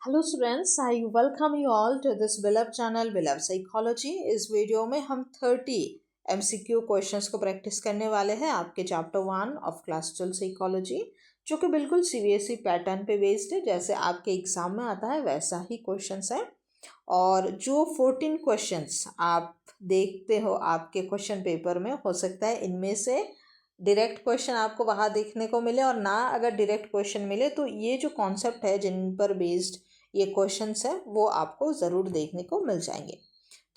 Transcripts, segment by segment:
Hello students, I welcome you all to this बेलव channel बेलव psychology. इस video में हम 30 एमसीक्यू क्वेश्चंस को प्रैक्टिस करने वाले हैं आपके चैप्टर 1 ऑफ क्लासिकल साइकोलॉजी, जो कि बिल्कुल सीबीएसई पैटर्न पे बेस्ड है। जैसे आपके एग्जाम में आता है वैसा ही क्वेश्चंस है। और जो 14 क्वेश्चंस आप देखते हो आपके क्वेश्चन पेपर में, हो सकता है इनमें से डायरेक्ट क्वेश्चन आपको वहाँ देखने को मिले, और ना अगर डायरेक्ट क्वेश्चन मिले तो ये जो कॉन्सेप्ट है जिन पर बेस्ड ये क्वेश्चंस है वो आपको ज़रूर देखने को मिल जाएंगे।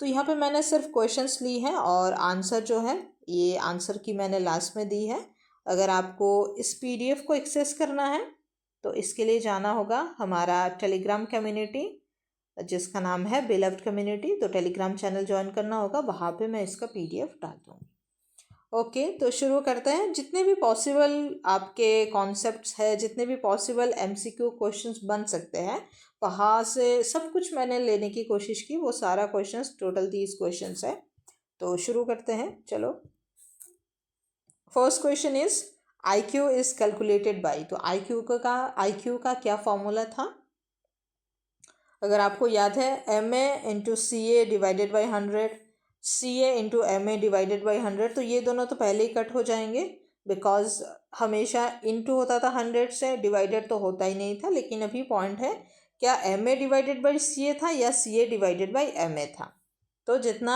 तो यहाँ पे मैंने सिर्फ क्वेश्चंस ली हैं और आंसर जो है ये आंसर की मैंने लास्ट में दी है। अगर आपको इस पीडीएफ को एक्सेस करना है तो इसके लिए जाना होगा हमारा टेलीग्राम कम्युनिटी, जिसका नाम है बेलव्ड कम्युनिटी। तो टेलीग्राम चैनल ज्वाइन करना होगा, वहाँ पे मैं इसका पीडीएफ डाल दूँगी। ओके, तो शुरू करते हैं। जितने भी पॉसिबल आपके कॉन्सेप्ट्स है, जितने भी पॉसिबल एमसीक्यू क्वेश्चंस बन सकते हैं, वहाँ से सब कुछ मैंने लेने की कोशिश की। वो सारा क्वेश्चंस, टोटल 30 क्वेश्चंस है। तो शुरू करते हैं, चलो। First question is IQ is calculated by. तो IQ का क्या फॉर्मूला था? अगर आपको याद है, MA into CA divided by 100, CA into MA divided by 100। तो ये दोनों तो पहले ही कट हो जाएंगे, बिकॉज हमेशा इंटू होता था 100 से, डिवाइडेड तो होता ही नहीं था। लेकिन अभी पॉइंट है, क्या MA डिवाइडेड बाई CA था या CA डिवाइडेड बाई MA था? तो जितना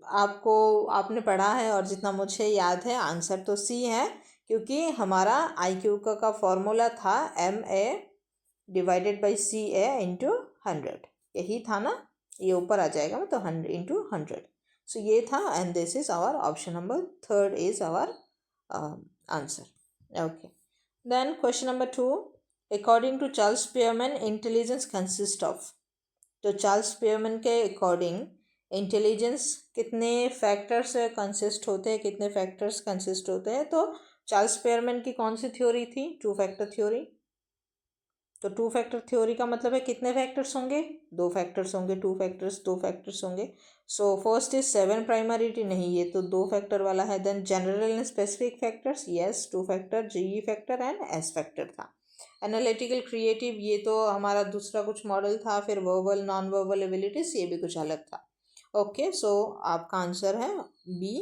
आपने पढ़ा है और जितना मुझे याद है, आंसर तो C है, क्योंकि हमारा IQ का फॉर्मूला था MA divided by CA into 100। यही था ना, ये ऊपर आ जाएगा मतलब 100 इंटू 100। सो ये था, and this is our option number third is our answer. Okay, then question number 2, according to Charles Spearman intelligence consist of. तो चार्ल्स स्पीयरमैन के अकॉर्डिंग इंटेलिजेंस कितने फैक्टर्स कंसिस्ट होते हैं, कितने फैक्टर्स कंसिस्ट होते हैं? तो चार्ल्स स्पीयरमैन की कौन सी थ्योरी थी? 2 फैक्टर थ्योरी। तो 2 फैक्टर थ्योरी का मतलब है कितने फैक्टर्स होंगे? 2 फैक्टर्स होंगे। 2 फैक्टर्स होंगे। सो फर्स्ट इज 7 प्राइमरिटी, नहीं ये तो 2 फैक्टर वाला है। Then general and specific factors, yes 2 factor, GE factor and S factor था। एनालिटिकल क्रिएटिव, ये तो हमारा दूसरा कुछ मॉडल था। फिर वर्बल नॉन वर्बल एबिलिटीज, ये भी कुछ अलग था। ओके, सो आपका आंसर है B,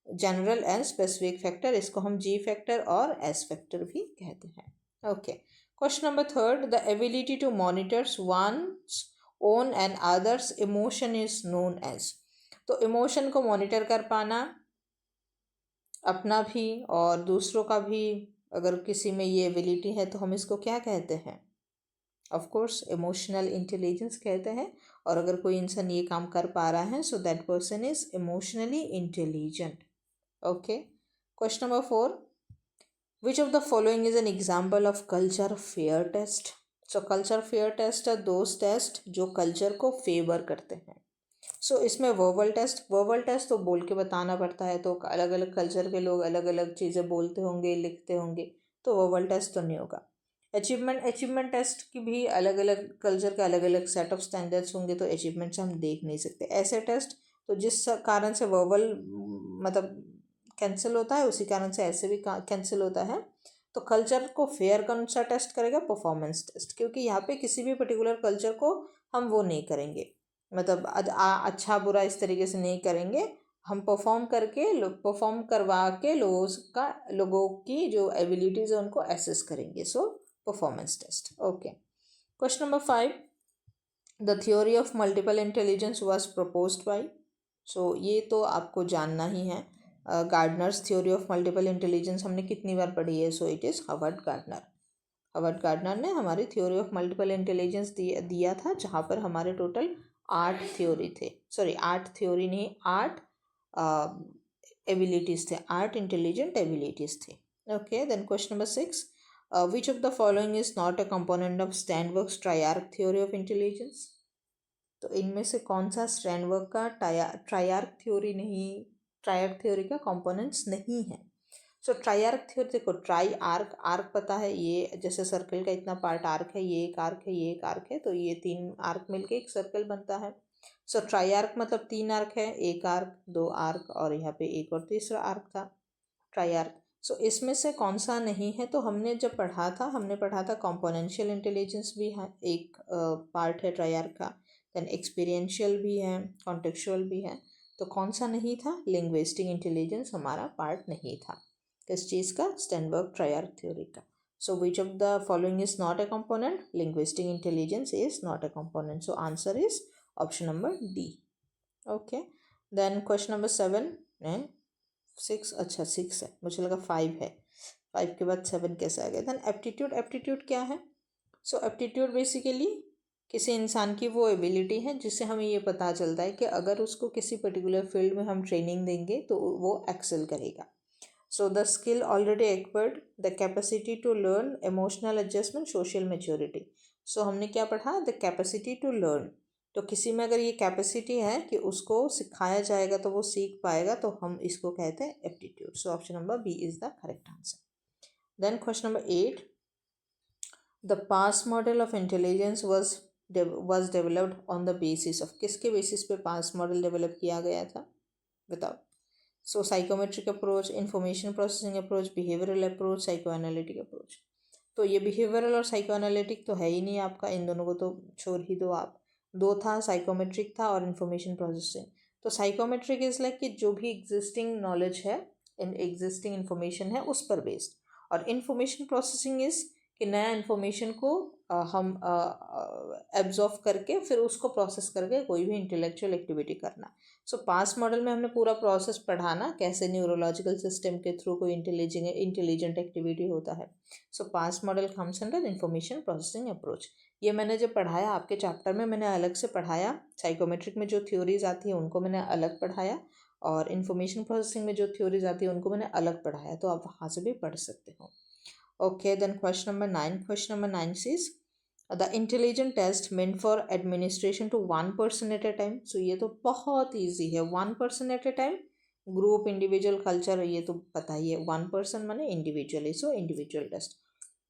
general and specific factor. इसको हम G फैक्टर और S फैक्टर भी कहते हैं। Okay, question number 3, the ability to monitor one's own and others emotion is known as। तो इमोशन को मॉनिटर कर पाना, अपना भी और दूसरों का भी, अगर किसी में ये एबिलिटी है तो हम इसको क्या कहते हैं? ऑफ कोर्स इमोशनल इंटेलिजेंस कहते हैं। और अगर कोई इंसान ये काम कर पा रहा है, so that person is emotionally intelligent. Okay, question number 4, Which of the following is an example of culture fear test? So culture fear test are those test जो कल्चर को फेवर करते हैं। सो इसमें वर्बल टेस्ट तो बोल के बताना पड़ता है, तो अलग अलग कल्चर के लोग अलग अलग चीज़ें बोलते होंगे, लिखते होंगे, तो वर्बल टेस्ट तो नहीं होगा। अचीवमेंट टेस्ट की भी अलग अलग कल्चर के अलग अलग सेट ऑफ स्टैंडर्ड्स होंगे, तो अचीवमेंट्स हम देख नहीं सकते। ऐसे टेस्ट तो जिस कारण से वर्बल मतलब कैंसिल होता है, उसी कारण से ऐसे भी कैंसिल होता है। तो कल्चर को फेयर कौन सा टेस्ट करेगा? परफॉर्मेंस टेस्ट, क्योंकि यहाँ पे किसी भी पर्टिकुलर कल्चर को हम वो नहीं करेंगे, मतलब अच्छा बुरा इस तरीके से नहीं करेंगे। हम परफॉर्म करवा के लोगों की जो एबिलिटीज़ है उनको एसेस करेंगे। So performance test. Okay, question number 5, the theory of multiple intelligence was proposed by. So ये तो आपको जानना ही है, Gardner's theory of multiple intelligence हमने कितनी बार पढ़ी है? So it is Howard Gardner ने हमारी थ्योरी ऑफ मल्टीपल इंटेलिजेंस दिया था, जहाँ पर हमारे टोटल 8 थ्योरी थे। सॉरी, 8 थ्योरी नहीं, 8 एबिलिटीज़ थे, 8 इंटेलिजेंट एबिलिटीज़ थे। Okay, then question number 6, which of the following is not a component of Sternberg's triarchic theory of intelligence. तो इनमें से कौन सा स्टैंडबर्ग का ट्रायआर्क थ्योरी का कंपोनेंट्स नहीं है? सो ट्रायआर्क थ्योरी, देखो ट्राई आर्क पता है, ये जैसे सर्कल का इतना पार्ट आर्क है, ये एक आर्क है, ये एक आर्क है, तो ये 3 आर्क मिलके एक सर्कल बनता है। सो ट्रायआर्क मतलब 3 आर्क है, एक आर्क, 2 आर्क और यहाँ पे एक और तीसरा आर्क था ट्रायआर्क। सो इसमें से कौन सा नहीं है? तो हमने जब हमने पढ़ा था कॉम्पोनेंशियल इंटेलिजेंस भी है, एक पार्ट है ट्रायर्क का, देन एक्सपीरियंशियल भी है, कॉन्टेक्चुअल भी है। तो कौन सा नहीं था? लिंग्विस्टिक इंटेलिजेंस हमारा पार्ट नहीं था। किस चीज़ का? स्टेनबर्ग ट्रायर्क थ्योरी का। So which of the following is not a component? Linguistic intelligence is not a component. So answer is option number D. Okay. Then question number 7 है 6, अच्छा 6 है, मुझे लगा 5 है, 5 के बाद 7 कैसे आ गया? देन एप्टीट्यूड क्या है? सो एप्टीट्यूड बेसिकली किसी इंसान की वो एबिलिटी है जिससे हमें ये पता चलता है कि अगर उसको किसी पर्टिकुलर फील्ड में हम ट्रेनिंग देंगे तो वो एक्सेल करेगा। So the skill already acquired, the capacity to learn, emotional adjustment, social maturity. So हमने क्या पढ़ा? The capacity to learn. तो किसी में अगर ये कैपेसिटी है कि उसको सिखाया जाएगा तो वो सीख पाएगा, तो हम इसको कहते हैं aptitude. So option number B is the correct answer. Then question number 8, the PASS model of intelligence was developed on the basis of, किसके बेसिस पे पास मॉडल डेवलप किया गया था? बताओ। So psychometric approach, information processing approach, behavioural approach, psycho analytic approach. तो ये behavioural और psycho analytic तो है ही नहीं आपका, इन दोनों को तो छोड़ ही दो आप। दो था, साइकोमेट्रिक था और इंफॉर्मेशन प्रोसेसिंग। तो साइकोमेट्रिक इज लाइक कि जो भी एग्जिस्टिंग नॉलेज है, एग्जिस्टिंग इन्फॉर्मेशन है उस पर बेस्ड, और इंफॉर्मेशन प्रोसेसिंग इज कि नया इन्फॉर्मेशन को हम एब्जॉर्व करके फिर उसको प्रोसेस करके कोई भी इंटेलेक्चुअल एक्टिविटी करना। सो पास मॉडल में हमने पूरा प्रोसेस पढ़ा ना, कैसे न्यूरोलॉजिकल सिस्टम के थ्रू कोई इंटेलिजेंट एक्टिविटी होता है। So PASS model comes under information processing approach. ये मैंने जब पढ़ाया आपके चैप्टर में, मैंने अलग से पढ़ाया। साइकोमेट्रिक में जो थ्योरीज आती है उनको मैंने अलग पढ़ाया, और इन्फॉर्मेशन प्रोसेसिंग में जो थ्योरीज आती है उनको मैंने अलग पढ़ाया, तो आप वहाँ से भी पढ़ सकते हो। Okay, then question number 9। Question number 9 says the intelligent test meant for administration to 1 person at a time. So ये तो बहुत ईजी है, 1 person at a time, group, individual, culture, ये तो पता ही है। 1 person माने इंडिविजुअली, सो इंडिविजुअल टेस्ट।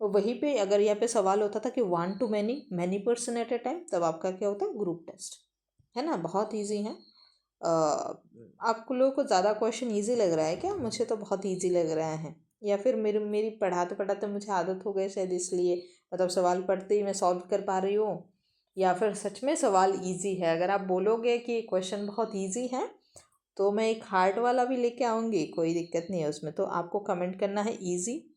और वहीं पे अगर यहाँ पे सवाल होता था कि 1 to many person at a time, तब आपका क्या होता है? ग्रुप टेस्ट, है ना। बहुत ईजी है। आपको लोगों को ज़्यादा क्वेश्चन ईजी लग रहा है क्या? मुझे तो बहुत ईजी लग रहा है, या फिर मेरी पढ़ाते पढ़ाते मुझे आदत हो गई शायद, इसलिए मतलब सवाल पढ़ते ही मैं सॉल्व कर पा रही हूँ, या फिर सच में सवाल इजी है। अगर आप बोलोगे कि क्वेश्चन बहुत इजी है तो मैं एक हार्ड वाला भी लेके आऊँगी, कोई दिक्कत नहीं है उसमें। तो आपको कमेंट करना है इजी,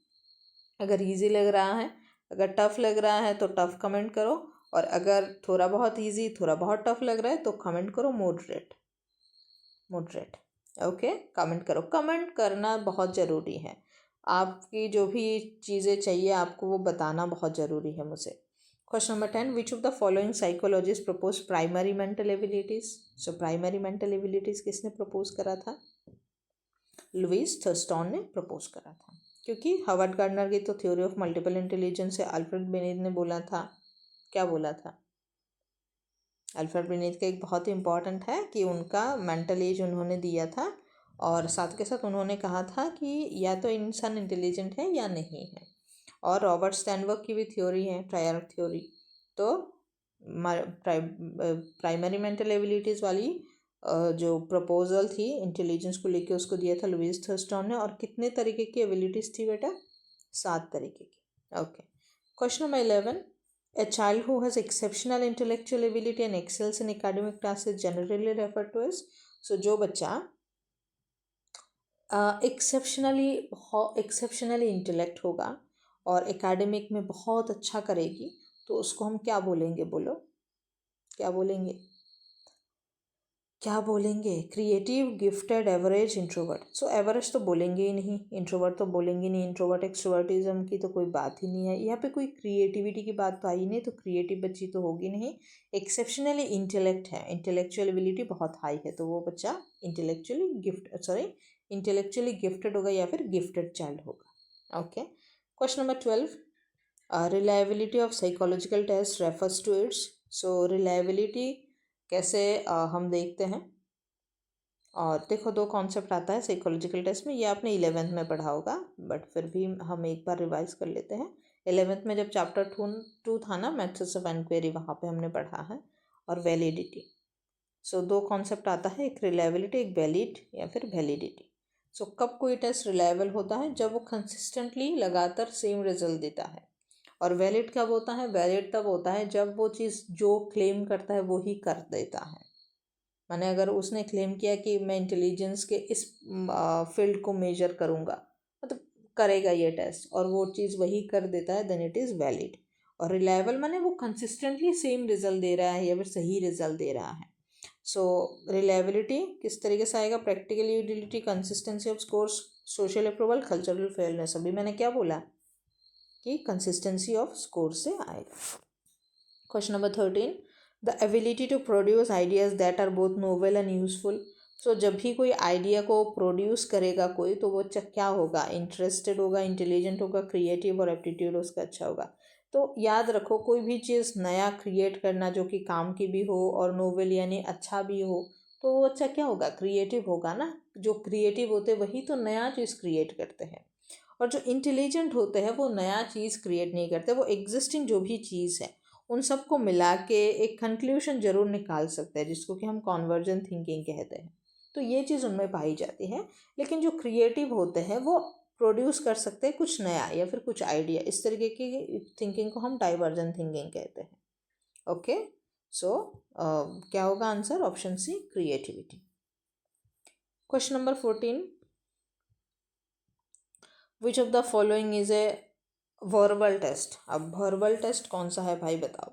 अगर इजी लग रहा है। अगर टफ़ लग रहा है तो टफ़ कमेंट करो, और अगर थोड़ा बहुत इजी, थोड़ा बहुत टफ़ लग रहा है तो कमेंट करो मॉडरेट। ओके, कमेंट करो। कमेंट करना बहुत ज़रूरी है। आपकी जो भी चीज़ें चाहिए आपको वो बताना बहुत ज़रूरी है मुझे। Question number 10, which of the following psychologist propose primary mental abilities. So primary mental abilities किसने प्रपोज करा था? लुईस थर्स्टन ने प्रपोज करा था, क्योंकि हॉवर्ड गार्डनर की तो थ्योरी ऑफ मल्टीपल इंटेलिजेंस है। अल्फ्रेड बिनेट ने बोला था, क्या बोला था? अल्फ्रेड बिनेट का एक बहुत ही इंपॉर्टेंट है कि उनका मेंटल एज उन्होंने दिया था, और साथ के साथ उन्होंने कहा था कि या तो इंसान इंटेलिजेंट है या नहीं है। और रॉबर्ट स्टैनबर्ग की भी थ्योरी है, ट्रायर्क थ्योरी। तो प्राइमरी मेंटल एबिलिटीज़ वाली जो प्रपोजल थी इंटेलिजेंस को लेके, उसको दिया था लुईस थर्स्टन ने। और कितने तरीके की एबिलिटीज़ थी बेटा? 7 तरीके की। Okay, question number 11, a child who has exceptional intellectual ability and excels in academic tasks is generally referred to as। so जो बच्चा एक्सेप्शनली इंटेलेक्ट होगा और एकेडमिक में बहुत अच्छा करेगी, तो उसको हम क्या बोलेंगे? बोलो, क्या बोलेंगे? Creative, gifted, average, introvert. So average तो बोलेंगे ही नहीं, इंट्रोवर्ट तो बोलेंगे नहीं। इंट्रोवर्ट एक्सट्रोवर्टिज्म की तो कोई बात ही नहीं है यहाँ पे, कोई क्रिएटिविटी की बात तो आई नहीं, तो क्रिएटिव बच्ची तो होगी नहीं। एक्सेप्शनली इंटेलेक्ट है, इंटेलेक्चुअल एबिलिटी बहुत हाई है, तो वो बच्चा इंटेलेक्चुअली गिफ्टेड होगा या फिर गिफ्टेड चाइल्ड होगा। Okay, question number 12, reliability of psychological test refers to its. So reliability कैसे हम देखते हैं? और देखो, 2 कॉन्सेप्ट आता है साइकोलॉजिकल टेस्ट में, ये आपने 11th में पढ़ा होगा, बट फिर भी हम एक बार रिवाइज कर लेते हैं। 11th में जब चैप्टर 2 था ना, मेथड्स ऑफ एनक्वायरी, वहाँ पे हमने पढ़ा है। और वैलिडिटी। सो 2 कॉन्सेप्ट आता है, एक रिलायबिलिटी, एक वैलिड या फिर वैलिडिटी। सो कब कोई टेस्ट रिलायबल होता है? जब वो कंसिस्टेंटली लगातार सेम रिजल्ट देता है। और वैलिड कब होता है? वैलिड तब होता है जब वो चीज़ जो क्लेम करता है वो ही कर देता है। माने अगर उसने क्लेम किया कि मैं इंटेलिजेंस के इस फील्ड को मेजर करूँगा, मतलब करेगा ये टेस्ट, और वो चीज़ वही कर देता है, देन इट इज़ वैलिड। और रिलायबल माने वो कंसिस्टेंटली सेम रिजल्ट दे रहा है या फिर सही रिजल्ट दे रहा है। सो रिलायबिलिटी किस तरीके से आएगा? Practical utility, consistency of scores, social approval, cultural fairness. अभी मैंने क्या बोला कि कंसिस्टेंसी ऑफ स्कोर से आएगा। Question number 13, the ability to produce ideas that are both novel and useful. So जब भी कोई आइडिया को प्रोड्यूस करेगा कोई, तो वो क्या होगा? इंटरेस्टेड होगा, इंटेलिजेंट होगा, क्रिएटिव, और एप्टीट्यूड उसका अच्छा होगा। तो याद रखो, कोई भी चीज़ नया क्रिएट करना जो कि काम की भी हो और नोवेल यानी अच्छा भी हो, तो वो अच्छा क्या होगा? क्रिएटिव होगा ना। जो क्रिएटिव होते वही तो नया चीज़ क्रिएट करते हैं। और जो इंटेलिजेंट होते हैं वो नया चीज़ क्रिएट नहीं करते, वो एग्जिस्टिंग जो भी चीज़ है उन सबको मिला के एक कंक्लूशन जरूर निकाल सकते हैं, जिसको कि हम कॉन्वर्जेंट थिंकिंग कहते हैं। तो ये चीज़ उनमें पाई जाती है। लेकिन जो क्रिएटिव होते हैं वो प्रोड्यूस कर सकते हैं कुछ नया या फिर कुछ आइडिया। इस तरीके की थिंकिंग को हम डाइवर्जेंट थिंकिंग कहते हैं। ओके, सो क्या होगा answer? Option C, creativity. Question number 14, which of the following is a verbal test. अब वर्बल टेस्ट कौन सा है भाई, बताओ?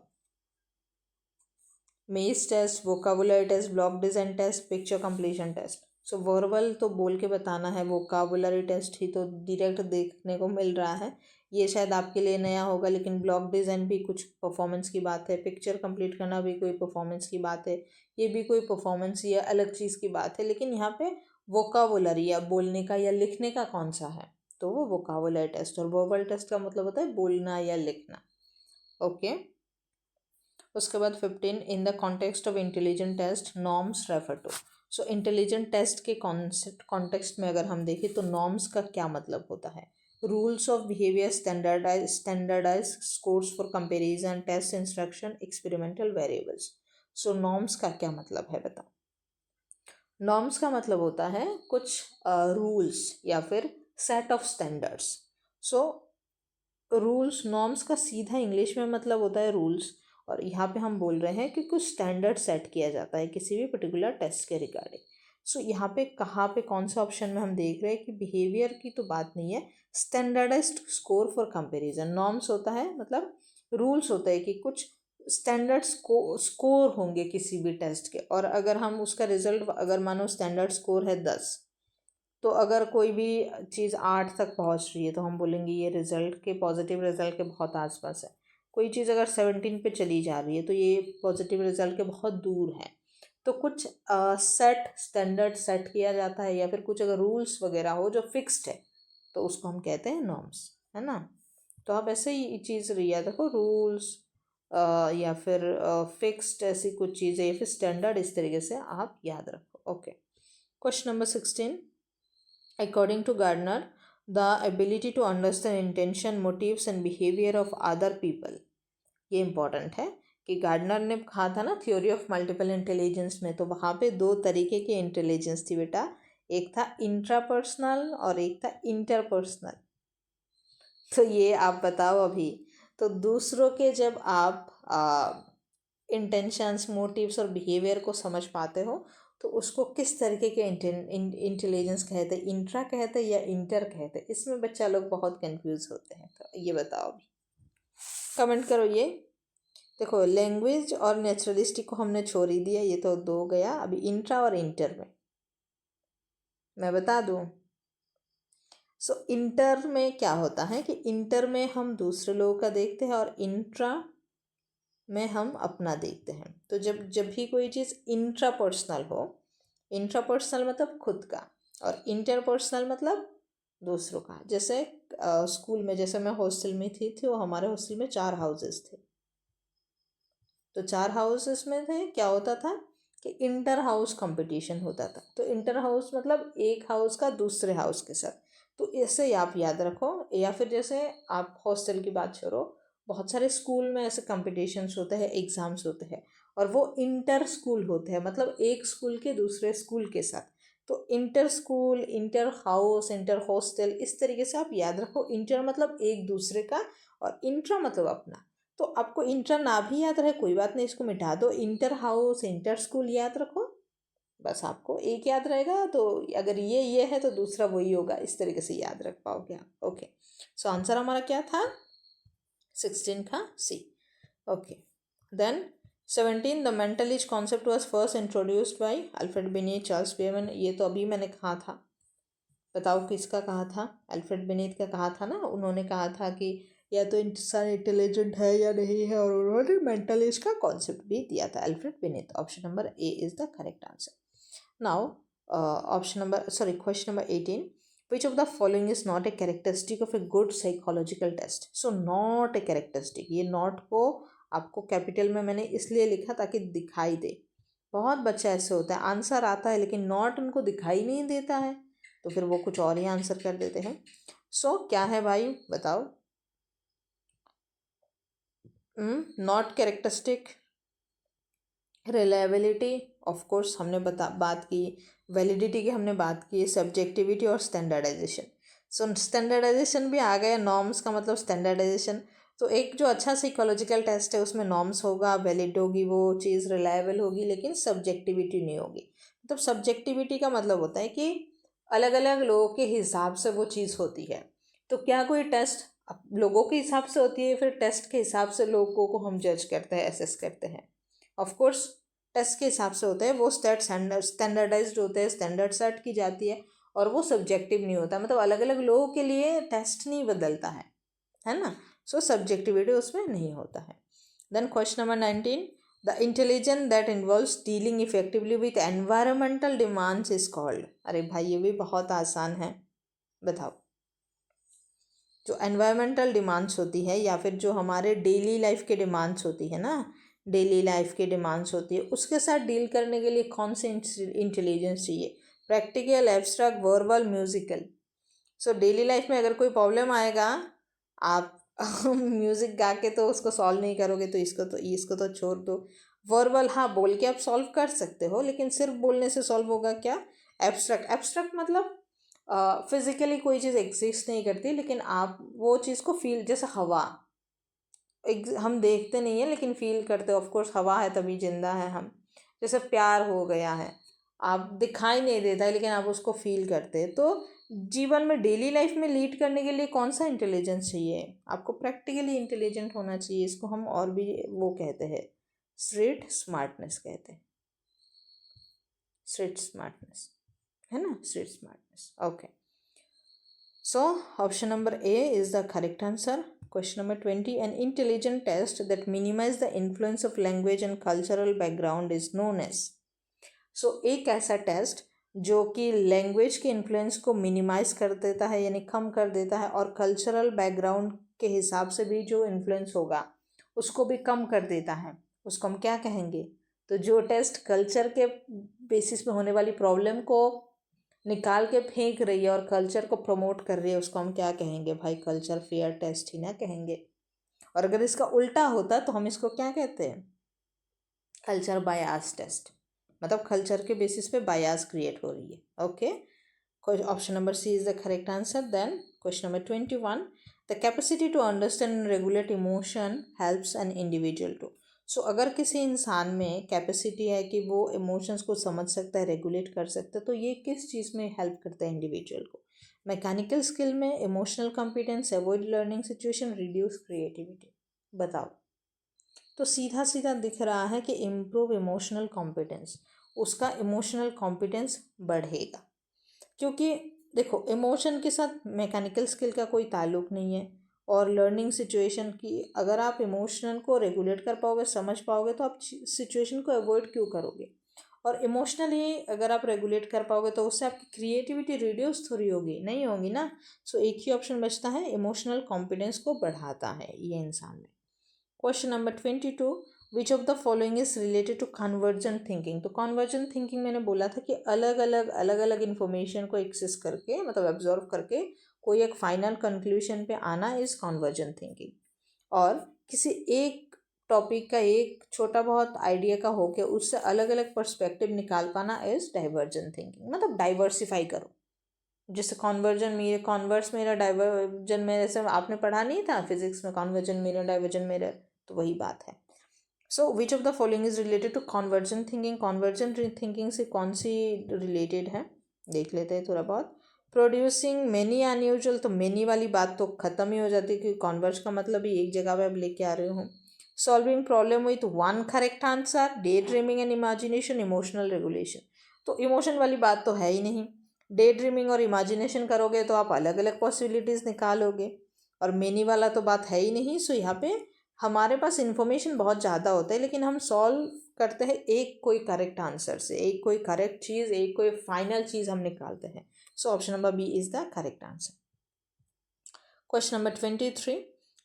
Maze test, vocabulary test, block design test, picture completion test. So verbal तो बोल के बताना है, वोकाबुलरी टेस्ट ही तो डायरेक्ट देखने को मिल रहा है, ये शायद आपके लिए नया होगा। लेकिन ब्लॉक डिज़ाइन भी कुछ परफॉर्मेंस की बात है, पिक्चर कंप्लीट करना भी कोई परफॉर्मेंस की बात है, ये भी कोई परफॉर्मेंस या अलग चीज़ की बात है। लेकिन यहाँ पे वोकाबुलरी या बोलने का या लिखने का कौन सा है? तो वो वोकाबुलरी टेस्ट। और वर्बल टेस्ट का मतलब होता है बोलना या लिखना। ओके, उसके बाद 15, in the context of intelligent test norms refer to. So intelligent test के कॉन्सेप्ट कॉन्टेक्स्ट में अगर हम देखें तो नॉर्म्स का क्या मतलब होता है? Rules of behaviour, standardise scores for comparison, test instruction, experimental variables. So norms का क्या मतलब है, बताओ? नॉर्म्स का मतलब होता है कुछ रूल्स या फिर set of standards. So rules, norms का सीधा इंग्लिश में मतलब होता है रूल्स। और यहाँ पे हम बोल रहे हैं कि कुछ स्टैंडर्ड सेट किया जाता है किसी भी पर्टिकुलर टेस्ट के रिगार्डिंग। सो यहाँ पे कहाँ पे कौन सा ऑप्शन में हम देख रहे हैं कि बिहेवियर की तो बात नहीं है, standardised score for comparison. Norms होता है मतलब रूल्स होता है कि कुछ स्टैंडर्ड स्कोर होंगे किसी भी टेस्ट के। और अगर हम उसका रिजल्ट, अगर मानो स्टैंडर्ड स्कोर है 10, तो अगर कोई भी चीज़ 8 तक पहुंच रही है तो हम बोलेंगे ये रिजल्ट के, पॉजिटिव रिजल्ट के बहुत आसपास है। कोई चीज़ अगर 17 पे चली जा रही है तो ये पॉजिटिव रिजल्ट के बहुत दूर है। तो कुछ सेट स्टैंडर्ड सेट किया जाता है, या फिर कुछ अगर रूल्स वगैरह हो जो फिक्स्ड है तो उसको हम कहते हैं नॉर्म्स, है ना। तो आप ऐसे ही चीज़ याद रखो, रूल्स या फिर फिक्स्ड ऐसी कुछ चीज़ें या फिर स्टैंडर्ड, इस तरीके से आप याद रखो। Okay, question number 16, according to Gardner, the ability to understand intention, motives and behavior of other people। ये इम्पॉर्टेंट है कि गार्डनर ने कहा था ना थ्योरी ऑफ मल्टीपल इंटेलिजेंस में, तो वहाँ पे दो तरीके की इंटेलिजेंस थी बेटा, एक था इंट्रापर्सनल और एक था इंटरपर्सनल। तो ये आप बताओ अभी, तो दूसरों के जब आप इंटेंशंस, मोटिव्स और बिहेवियर को समझ पाते हो तो उसको किस तरीके के इंटेलिजेंस कहते हैं? इंट्रा कहते हैं या इंटर कहते हैं? इसमें बच्चा लोग बहुत कंफ्यूज होते हैं। तो ये बताओ अभी, कमेंट करो। ये देखो, लैंग्वेज और नेचुरलिस्टिक को हमने छोड़ ही दिया, ये तो दो गया। अभी इंट्रा और इंटर में मैं बता दूं। सो इंटर में क्या होता है कि इंटर में हम दूसरे लोगों का देखते हैं और इंट्रा में हम अपना देखते हैं। तो जब जब भी कोई चीज़ इंट्रापर्सनल हो, इंट्रापर्सनल मतलब खुद का, और इंटरपर्सनल मतलब दूसरों का। जैसे स्कूल में, जैसे मैं हॉस्टल में थी वो हमारे हॉस्टल में 4 हाउसेस थे। तो 4 हाउसेस में थे, क्या होता था कि इंटर हाउस कंपटीशन होता था। तो इंटर हाउस मतलब एक हाउस का दूसरे हाउस के साथ। तो ऐसे आप याद रखो। या फिर जैसे आप हॉस्टल की बात छोड़ो, बहुत सारे स्कूल में ऐसे कंपटीशन्स होते हैं, एग्ज़ाम्स होते हैं, और वो इंटर स्कूल होते हैं, मतलब एक स्कूल के दूसरे स्कूल के साथ। तो inter school, inter house, inter hostel, इस तरीके से आप याद रखो। इंटर मतलब एक दूसरे का और इंट्रा मतलब अपना। तो आपको इंटर ना भी याद रहे कोई बात नहीं, इसको मिटा दो, इंटर हाउस, इंटर स्कूल याद रखो, बस आपको एक याद रहेगा। तो अगर ये है तो दूसरा वही होगा, इस तरीके से याद रख पाओगे आप। ओके, सो आंसर हमारा क्या था? 16 का C. Okay, then 17, the mental age concept was first introduced by Alfred Binet, Charles Bevan. ये तो अभी मैंने कहा था, बताओ किसका कहा था? अल्फ्रेड बिनेट का कहा था ना। उन्होंने कहा था कि या तो इंसान इंटेलिजेंट है या नहीं है, और उन्होंने मेंटल एज का कॉन्सेप्ट भी दिया था, Alfred beneath. Option number A is the correct answer. Now question number 18, which of the following is not a characteristic of a good psychological test? So not a characteristic, ये not को आपको capital में मैंने इसलिए लिखा ताकि दिखाई दे। बहुत बच्चा ऐसे होता है आंसर आता है लेकिन नॉट उनको दिखाई नहीं देता है, तो फिर वो कुछ और ही आंसर कर देते हैं। सो क्या है भाई, बताओ। Not characteristic, reliability, of course हमने बात की, वैलिडिटी की हमने बात की, सब्जेक्टिविटी और स्टैंडर्डाइजेशन। सो स्टैंडर्डाइजेशन भी आ गया, नॉर्म्स का मतलब स्टैंडर्डाइजेशन। तो एक जो अच्छा साइकोलॉजिकल टेस्ट है उसमें नॉर्म्स होगा, वैलिड होगी वो चीज़, रिलायबल होगी, लेकिन सब्जेक्टिविटी नहीं होगी। मतलब सब्जेक्टिविटी का मतलब होता है कि अलग अलग लोगों के हिसाब से वो चीज़ होती है। तो क्या कोई टेस्ट लोगों के हिसाब से होती है, फिर टेस्ट के हिसाब से लोगों को हम जज करते हैं, असेस करते हैं। ऑफ कोर्स टेस्ट के हिसाब से होते हैं, वो स्टैंडर्डाइज्ड होते हैं, स्टैंडर्ड सेट की जाती है, और वो सब्जेक्टिव नहीं होता। मतलब अलग अलग लोगों के लिए टेस्ट नहीं बदलता है ना। सो सब्जेक्टिविटी उसमें नहीं होता है। Then question number 19, the intelligence that involves dealing effectively with environmental demands is called. अरे भाई ये भी बहुत आसान है, बताओ। जो एनवायरमेंटल डिमांड्स होती है या फिर जो हमारे डेली लाइफ के डिमांड्स होती है ना, डेली लाइफ की डिमांड्स होती है, उसके साथ डील करने के लिए कौन सी इंटेलिजेंस चाहिए? Practical, abstract, verbal, musical. So daily life में अगर कोई प्रॉब्लम आएगा, आप म्यूज़िक गा के तो उसको सॉल्व नहीं करोगे, तो इसको तो छोड़ दो। वर्बल, हाँ बोल के आप सॉल्व कर सकते हो, लेकिन सिर्फ बोलने से सॉल्व होगा क्या? एब्स्ट्रैक्ट, एब्स्ट्रैक्ट मतलब फिजिकली कोई चीज़ एग्जिस्ट नहीं करती, लेकिन आप वो चीज़ को फील, जैसे हवा, हम देखते नहीं है लेकिन फील करते हो। ऑफकोर्स हवा है तभी जिंदा है हम। जैसे प्यार हो गया है, आप दिखाई नहीं देता है लेकिन आप उसको फील करते हैं। तो जीवन में डेली लाइफ में लीड करने के लिए कौन सा इंटेलिजेंस चाहिए? आपको प्रैक्टिकली इंटेलिजेंट होना चाहिए। इसको हम और भी वो कहते हैं, स्ट्रीट स्मार्टनेस कहते हैं, स्ट्रीट स्मार्टनेस, है ना, street smartness. Okay, so option number A is the correct answer. Question number 20, an intelligent test that minimize the influence of language and cultural background is known as। So एक ऐसा test जो कि language के influence को minimise कर देता है, यानी कम कर देता है, और कल्चरल बैकग्राउंड के हिसाब से भी जो इन्फ्लुएंस होगा उसको भी कम कर देता है, उसको हम क्या कहेंगे? तो जो टेस्ट कल्चर के बेसिस पे होने वाली प्रॉब्लम को निकाल के फेंक रही है और कल्चर को प्रमोट कर रही है, उसको हम क्या कहेंगे भाई? कल्चर फेयर टेस्ट ही ना कहेंगे। और अगर इसका उल्टा होता तो हम इसको क्या कहते हैं? Culture bias test. मतलब कल्चर के बेसिस पे बायास क्रिएट हो रही है। Okay, option number C is the correct answer. Then question number 21, the capacity to understand and regulate emotion helps an individual to. So अगर किसी इंसान में कैपेसिटी है कि वो इमोशंस को समझ सकता है, रेगुलेट कर सकता है, तो ये किस चीज़ में हेल्प करता है इंडिविजुअल को? मैकेनिकल स्किल में, emotional competence, avoid learning situation, reduce creativity. बताओ। तो सीधा सीधा दिख रहा है कि इम्प्रूव इमोशनल कॉम्पिटेंस, उसका इमोशनल कॉम्पिटेंस बढ़ेगा। क्योंकि देखो, इमोशन के साथ मैकेनिकल स्किल का कोई ताल्लुक नहीं है। और लर्निंग सिचुएशन की, अगर आप इमोशनल को रेगुलेट कर पाओगे, समझ पाओगे, तो आप सिचुएशन को अवॉइड क्यों करोगे? और इमोशनली अगर आप रेगुलेट कर पाओगे तो उससे आपकी क्रिएटिविटी रिड्यूस थोड़ी होगी, नहीं होगी ना। सो एक ही ऑप्शन बचता है, इमोशनल कॉम्पिटेंस को बढ़ाता है ये इंसान में। Question number 22, which of the following is related to convergent thinking. तो कन्वर्जेंट थिंकिंग मैंने बोला था कि अलग अलग इन्फॉर्मेशन को एक्सेस करके, मतलब एब्जॉर्व करके कोई एक फाइनल कंक्लूजन पे आना इज कन्वर्जेंट थिंकिंग। और किसी एक टॉपिक का एक छोटा बहुत आइडिया का हो के उससे अलग अलग पर्सपेक्टिव निकाल पाना इज डाइवर्जेंट थिंकिंग। मतलब डाइवर्सिफाई करो। जैसे कॉन्वर्स मिरर डाइवर्जन मिरर, जैसे आपने पढ़ा नहीं था फिजिक्स में, कॉन्वर्जन मिरर डाइवर्जन मिरर, तो वही बात है। So which of the following is related to convergent thinking. Convergent thinking से कौन सी रिलेटेड है देख लेते हैं थोड़ा बहुत। प्रोड्यूसिंग मेनी अनयूजुअल, तो मेनी वाली बात तो खत्म ही हो जाती है क्योंकि कॉन्वर्ज का मतलब ही एक जगह पे अब लेके आ रहे हो। Solving problem with one correct answer, day dreaming and imagination, emotional regulation, तो इमोशन वाली बात तो है ही नहीं। डे ड्रीमिंग और इमेजिनेशन करोगे तो आप अलग अलग पॉसिबिलिटीज़ निकालोगे, और मेनी वाला तो बात है ही नहीं। सो यहाँ पे हमारे पास इन्फॉर्मेशन बहुत ज़्यादा होता है लेकिन हम सॉल्व करते हैं एक कोई करेक्ट आंसर से, एक कोई करेक्ट चीज़, एक कोई फाइनल चीज़ हम निकालते हैं। So option number B is the correct answer. Question number 23,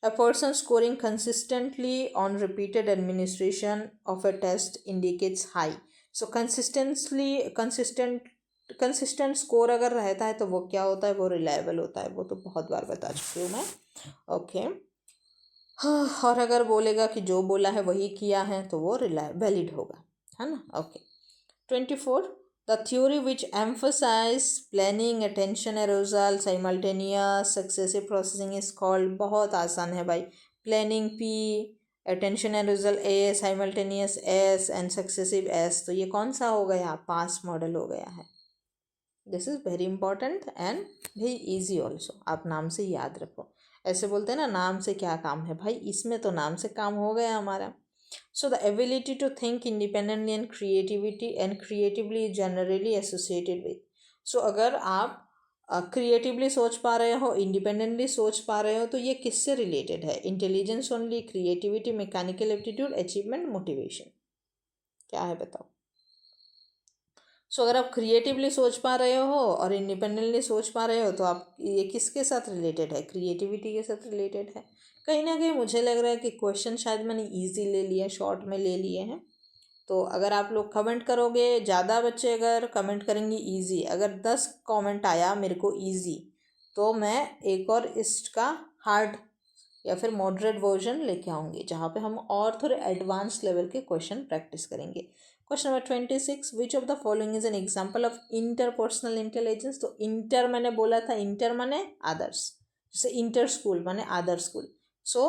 a person scoring consistently on repeated administration of a test indicates high. So consistent score अगर रहता है तो वो क्या होता है, वो रिलायबल होता है। वो तो बहुत बार बता चुकी हूँ मैं। ओके हाँ, और अगर बोलेगा कि जो बोला है वही किया है तो वो वैलिड होगा, है ना। Okay 24, the theory which emphasise planning, attention, arousal, simultaneous successive processing is called. बहुत आसान है भाई। Planning P, attention arousal A, simultaneous S and successive S. तो ये कौन सा हो गया, पास मॉडल हो गया है। This is very important and very easy also. आप नाम से याद रखो। ऐसे बोलते हैं ना, नाम से क्या काम है भाई, इसमें तो नाम से काम हो गया हमारा। So the ability to think independently and creatively is generally associated with. So अगर आप क्रिएटिवली सोच पा रहे हो, इंडिपेंडेंटली सोच पा रहे हो, तो ये किससे रिलेटेड है? Intelligence only, creativity, mechanical aptitude, achievement, motivation, क्या है बताओ। सो अगर आप क्रिएटिवली सोच पा रहे हो और इंडिपेंडेंटली सोच पा रहे हो तो आप ये किसके साथ रिलेटेड है? क्रिएटिविटी के साथ रिलेटेड है। कहीं ना कहीं मुझे लग रहा है कि क्वेश्चन शायद मैंने इजी ले लिया, शॉर्ट में ले लिए हैं। तो अगर आप लोग कमेंट करोगे, ज़्यादा बच्चे अगर कमेंट करेंगे इजी, अगर 10 कमेंट आया मेरे को इजी, तो मैं एक और इसका हार्ड या फिर मॉडरेट वर्जन लेके आऊँगी जहाँ पे हम और थोड़े एडवांस लेवल के क्वेश्चन प्रैक्टिस करेंगे। Question number 26, which of the following is an example of interpersonal intelligence. तो इंटर मैंने बोला था, इंटर माने अदर्स, जैसे इंटर स्कूल माने अदर स्कूल। सो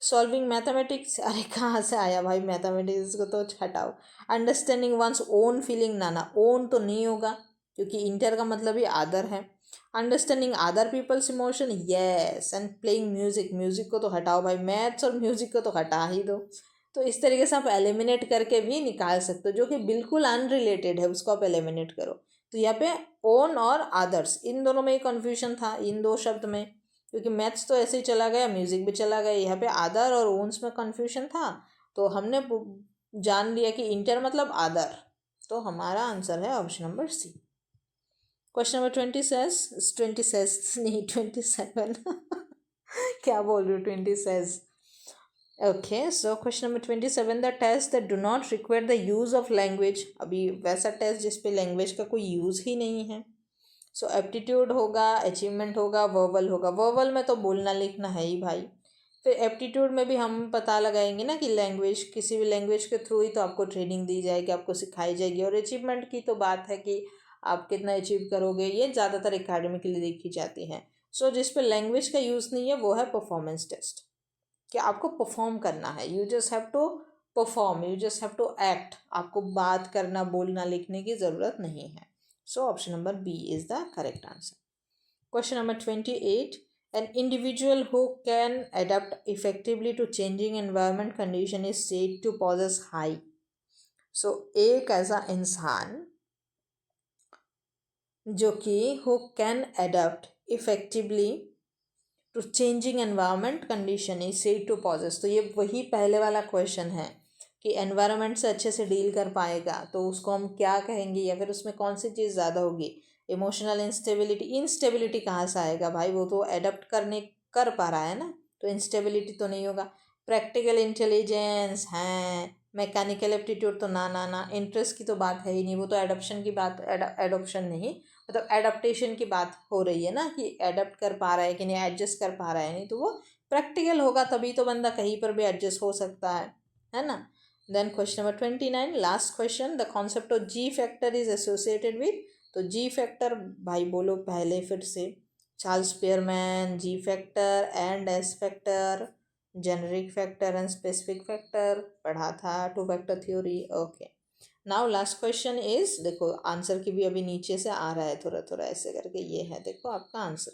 सॉल्विंग मैथमेटिक्स, अरे कहाँ से आया भाई मैथमेटिक्स को, तो हटाओ। अंडरस्टैंडिंग वंस ओन फीलिंग, ना ओन तो नहीं होगा क्योंकि इंटर का मतलब ही आदर है। Understanding other people's emotion, yes. And playing music, music को तो हटाओ भाई, मैथ्स और म्यूजिक को तो हटा ही दो। तो इस तरीके से आप एलिमिनेट करके भी निकाल सकते हो, जो कि बिल्कुल अनरिलेटेड है उसको आप एलिमिनेट करो। तो यहाँ पे ओन और अदर्स, इन दोनों में ही कन्फ्यूजन था, इन दो शब्द में, क्योंकि मैथ्स तो ऐसे ही चला गया, म्यूजिक भी चला गया, यहाँ पे अदर और ओन्स में कन्फ्यूजन था। तो हमने जान लिया कि इंटर मतलब अदर, तो हमारा आंसर है option number C. Question number 27 नहीं 27 क्या बोल रही हूँ, 26। Okay so question number 27, the test that do not require the use of language. अभी वैसा टेस्ट जिस पे लैंग्वेज का कोई यूज़ ही नहीं है। सो एप्टीट्यूड होगा, अचीवमेंट होगा, वर्बल होगा। वर्बल में तो बोलना लिखना है ही भाई। फिर एप्टीट्यूड में भी हम पता लगाएंगे ना कि लैंग्वेज, किसी भी लैंग्वेज के थ्रू ही तो आपको ट्रेनिंग दी जाएगी, आपको सिखाई जाएगी। और अचीवमेंट की तो बात है कि आप कितना अचीव करोगे, ये ज़्यादातर एकेडमिकली देखी जाती है। सो जिस पे लैंग्वेज का यूज़ नहीं है वो है परफॉर्मेंस टेस्ट, कि आपको परफॉर्म करना है। You just have to perform, you just have to act. आपको बात करना, बोलना, लिखने की ज़रूरत नहीं है। So option number B is the correct answer. Question number 28, an individual who can adapt effectively to changing environment condition is said to possess high. So एक ऐसा इंसान जो कि who can adapt effectively to changing environment condition is said to possess. तो ये वही पहले वाला क्वेश्चन है कि एनवायरनमेंट से अच्छे से डील कर पाएगा तो उसको हम क्या कहेंगे, या फिर उसमें कौन सी चीज़ ज़्यादा होगी। इमोशनल इंस्टेबिलिटी, इंस्टेबिलिटी कहाँ से आएगा भाई, वो तो एडप्ट कर पा रहा है ना, तो इंस्टेबिलिटी तो नहीं होगा। प्रैक्टिकल इंटेलिजेंस है, मैकेनिकल एप्टीट्यूड तो ना, इंटरेस्ट की तो बात है ही नहीं, वो तो एडप्शन की बात, एडोप्शन नहीं मतलब एडप्टेशन की बात हो रही है ना, कि एडप्ट कर पा रहा है कि नहीं, एडजस्ट कर पा रहा है नहीं, तो वो प्रैक्टिकल होगा तभी तो बंदा कहीं पर भी एडजस्ट हो सकता है। है ना। Then question number 29, last question, the concept of G factor is associated with. तो जी फैक्टर भाई बोलो पहले फिर से, Charles Spearman, G factor and S factor, generic factor and specific factor पढ़ा था, two factor theory. Okay, now last question is, देखो answer की भी अभी नीचे से आ रहा है थोड़ा थोड़ा ऐसे करके, ये है देखो आपका answer.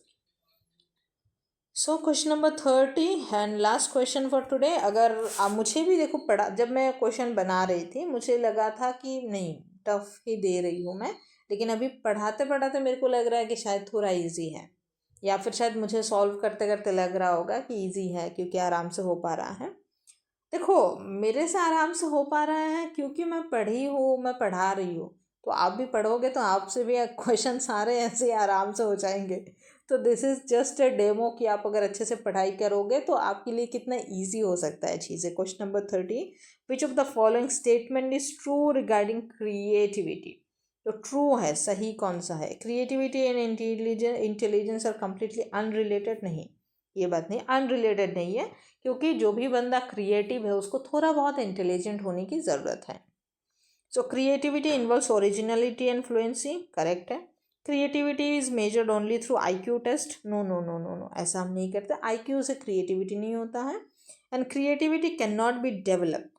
So question number 30 and last question for today. अगर आप मुझे भी देखो पढ़ा, जब मैं क्वेश्चन बना रही थी मुझे लगा था कि नहीं टफ ही दे रही हूँ मैं, लेकिन अभी पढ़ाते पढ़ाते मेरे को लग रहा है कि शायद थोड़ा इजी है, या फिर शायद मुझे सॉल्व करते करते लग रहा होगा कि इजी है क्योंकि आराम से हो पा रहा है। देखो मेरे से आराम से हो पा रहा है क्योंकि मैं पढ़ी हूँ, मैं पढ़ा रही हूँ, तो आप भी पढ़ोगे तो आपसे भी क्वेश्चन सारे ऐसे ही आराम से हो जाएंगे। तो this is just a demo कि आप अगर अच्छे से पढ़ाई करोगे तो आपके लिए कितना इजी हो सकता है चीज़ें। Question number 30, which of the following statement is true regarding creativity. तो ट्रू है, सही कौन सा है? Creativity and intelligence are completely unrelated, नहीं, ये बात नहीं, अनरिलेटेड नहीं है, क्योंकि जो भी बंदा क्रिएटिव है उसको थोड़ा बहुत इंटेलिजेंट होने की ज़रूरत है। So creativity involves originality and fluency, correct है। Creativity is measured only through IQ test, no no no no no, ऐसा हम नहीं करते, IQ से क्रिएटिविटी नहीं होता है। And creativity can not be develop,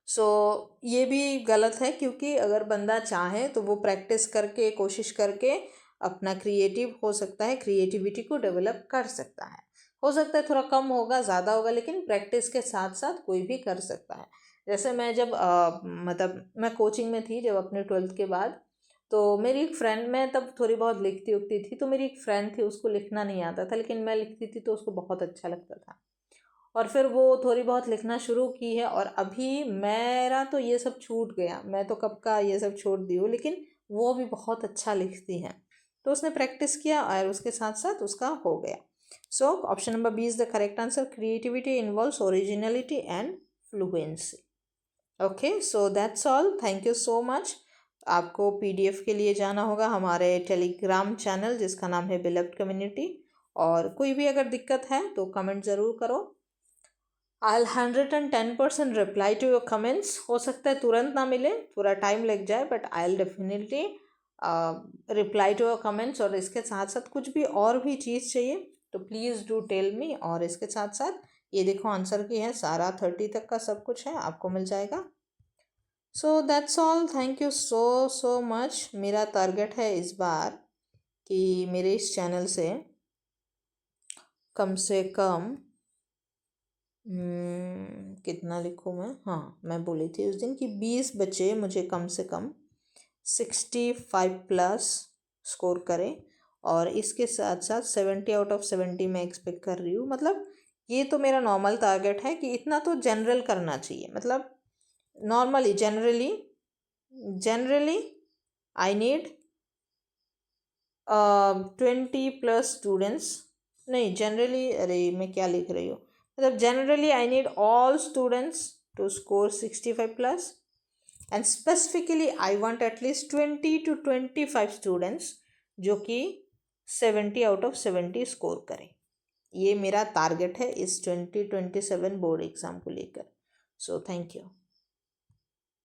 so ये भी गलत है, क्योंकि अगर बंदा चाहे तो वो प्रैक्टिस करके, कोशिश करके अपना क्रिएटिव हो सकता है, क्रिएटिविटी को डेवलप कर सकता है। हो सकता है थोड़ा कम होगा, ज़्यादा होगा, लेकिन प्रैक्टिस के साथ साथ कोई भी कर सकता है। जैसे मैं जब मतलब मैं कोचिंग में थी जब अपने 12th के बाद, तो मेरी एक फ्रेंड, मैं तब थोड़ी बहुत लिखती उखती थी, तो मेरी एक फ्रेंड थी उसको लिखना नहीं आता था, लेकिन मैं लिखती थी तो उसको बहुत अच्छा लगता था, और फिर वो थोड़ी बहुत लिखना शुरू की है, और अभी मेरा तो ये सब छूट गया, मैं तो कब का ये सब छोड़ दी हूँ, लेकिन वो भी बहुत अच्छा लिखती हैं। तो उसने प्रैक्टिस किया और उसके साथ साथ उसका हो गया। So option number B is the correct answer, creativity involves originality and fluency. Okay, so that's all, thank you so much. आपको PDF के लिए जाना होगा हमारे टेलीग्राम चैनल जिसका नाम है बिलव्ड कम्युनिटी, और कोई भी अगर दिक्कत है तो कमेंट ज़रूर करो। I'll 110% reply to your comments. हो सकता है तुरंत ना मिले, थोड़ा टाइम लग जाए, but I'll definitely reply to your comments. और इसके साथ साथ कुछ भी और भी चीज़ चाहिए तो प्लीज़ डू टेल मी। और इसके साथ साथ ये देखो आंसर की है, सारा 30 तक का सब कुछ है, आपको मिल जाएगा। सो that's all, thank you so so much. मेरा टारगेट है इस बार कि मेरे इस चैनल से कम कितना लिखूँ मैं, हाँ मैं बोली थी उस दिन कि 20 बच्चे मुझे कम से कम 65+ स्कोर करें, और इसके साथ साथ 70 आउट ऑफ 70 मैं एक्सपेक्ट कर रही हूँ। मतलब ये तो मेरा नॉर्मल टारगेट है कि इतना तो जनरल करना चाहिए, मतलब normally generally I need 20+ students, नहीं जनरली, अरे मैं क्या लिख रही हूँ, मतलब generally I need all students to score 65+, and specifically I want at least 20 to 25 students जो कि 70 आउट ऑफ 70 स्कोर करें। ये मेरा टारगेट है इस 2027 बोर्ड एग्ज़ाम को लेकर। So thank you.